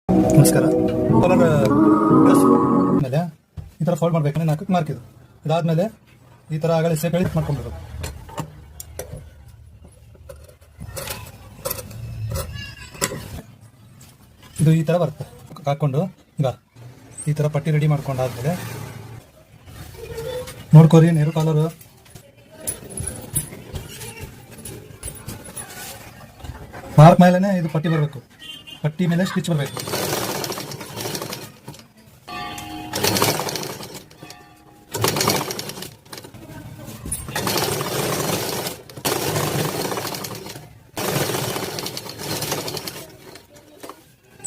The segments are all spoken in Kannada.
ನಮಸ್ಕಾರ. ಕಲರ್ ಡ್ರೆಸ್ ಮೇಲೆ ಈ ಥರ ಫೋಲ್ಡ್ ಮಾಡಬೇಕು. 4 ಮಾರ್ಕ್ ಇದು. ಇದಾದ್ಮೇಲೆ ಈ ಥರ ಆಗಲೇ ಸೇಪ್ ಎಳಿತ್ ಮಾಡ್ಕೊಳ್ಬೇಕು. ಇದು ಈ ಥರ ಬರುತ್ತೆ. ಹಾಕ್ಕೊಂಡು ಈಗ ಈ ಥರ ಪಟ್ಟಿ ರೆಡಿ ಮಾಡ್ಕೊಂಡಾದ್ಮೇಲೆ ನೋಡ್ಕೋರಿ, ನೆರು ಕಾಲರು ಮಾರ್ಕ್ ಮೇಲೆನೆ ಇದು ಪಟ್ಟಿ ಬರಬೇಕು. ಪಟ್ಟಿ ಮೇಲೆ ಸ್ಟಿಚ್ ಬರಬೇಕು.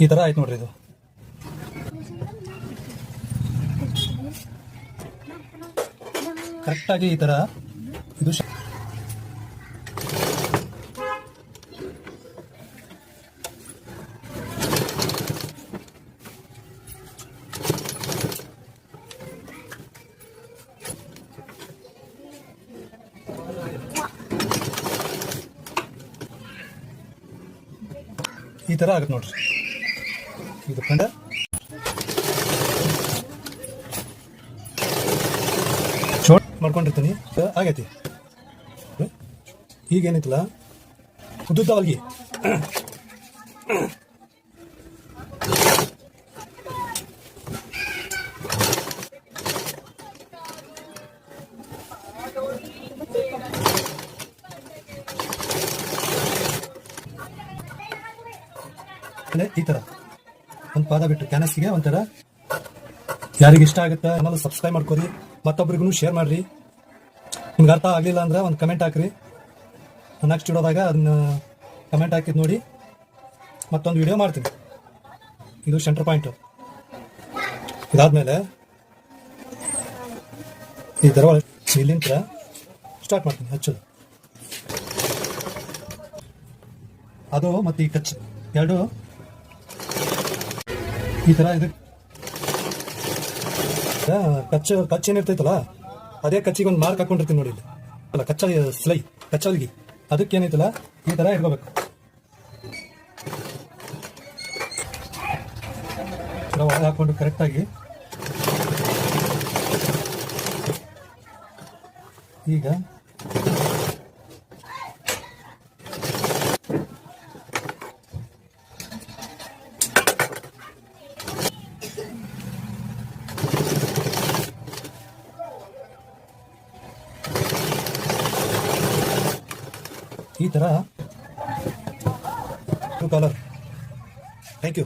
ಈ ಥರ ಆಯ್ತು ನೋಡ್ರಿ. ಇದು ಕರೆಕ್ಟಾಗಿ ಈ ಥರ ಇದು ಈ ಥರ ಆಗುತ್ತೆ ನೋಡ್ರಿ. ಇದು ಕಂಡ ಶೋರ್ಟ್ ಮಾಡ್ಕೊಂಡಿರ್ತೀನಿ. ಆಗೈತಿ. ಈಗೇನೈತಲ್ಲ ಉದ್ದುದ್ದ ಹೊಲ್ಗಿ ಈ ಥರ ಒಂದು ಪಾದ ಬಿಟ್ಟು ಕ್ಯಾನಸ್ಗೆ ಒಂಥರ ಯಾರಿಗೆ ಇಷ್ಟ ಆಗುತ್ತೆ ಅನ್ನೋದು ಸಬ್ಸ್ಕ್ರೈಬ್ ಮಾಡ್ಕೊರಿ, ಮತ್ತೊಬ್ರಿಗೂ ಶೇರ್ ಮಾಡ್ರಿ. ನಿಮ್ಗೆ ಅರ್ಥ ಆಗಲಿಲ್ಲ ಅಂದ್ರೆ ಒಂದು ಕಮೆಂಟ್ ಹಾಕ್ರಿ. ನೆಕ್ಸ್ಟ್ ವಿಡಿಯೋದಾಗ ಅದನ್ನ ಕಮೆಂಟ್ ಹಾಕಿದ್ ನೋಡಿ ಮತ್ತೊಂದು ವಿಡಿಯೋ ಮಾಡ್ತೀನಿ. ಇದು ಸೆಂಟರ್ ಪಾಯಿಂಟು. ಇದಾದ್ಮೇಲೆ ಈ ಥರ ಇಲ್ಲಿಂದ ಸ್ಟಾರ್ಟ್ ಮಾಡ್ತೀನಿ ಹಚ್ಚೋದು. ಅದು ಮತ್ತು ಈ ಕಚ್ ಎರಡು ಈ ಥರ ಇದು ಕಚ್ ಏನಿರ್ತೈತಲ್ಲ ಅದೇ ಕಚ್ಚಿಗೆ ಒಂದು ಮಾರ್ಕ್ ಹಾಕೊಂಡಿರ್ತೀನಿ ನೋಡಿ. ಇಲ್ಲಿ ಅಲ್ಲ ಕಚ್ಚ ಸ್ಲೈ ಕಚ್ಚಲ್ಗಿ ಅದಕ್ಕೆ ಏನೈತಲ್ಲ ಈ ಥರ ಇಟ್ಕೋಬೇಕು. ಒಳಗೆ ಹಾಕೊಂಡು ಕರೆಕ್ಟಾಗಿ ಈಗ ಈ ಥರ ಕಲರ್. Thank you.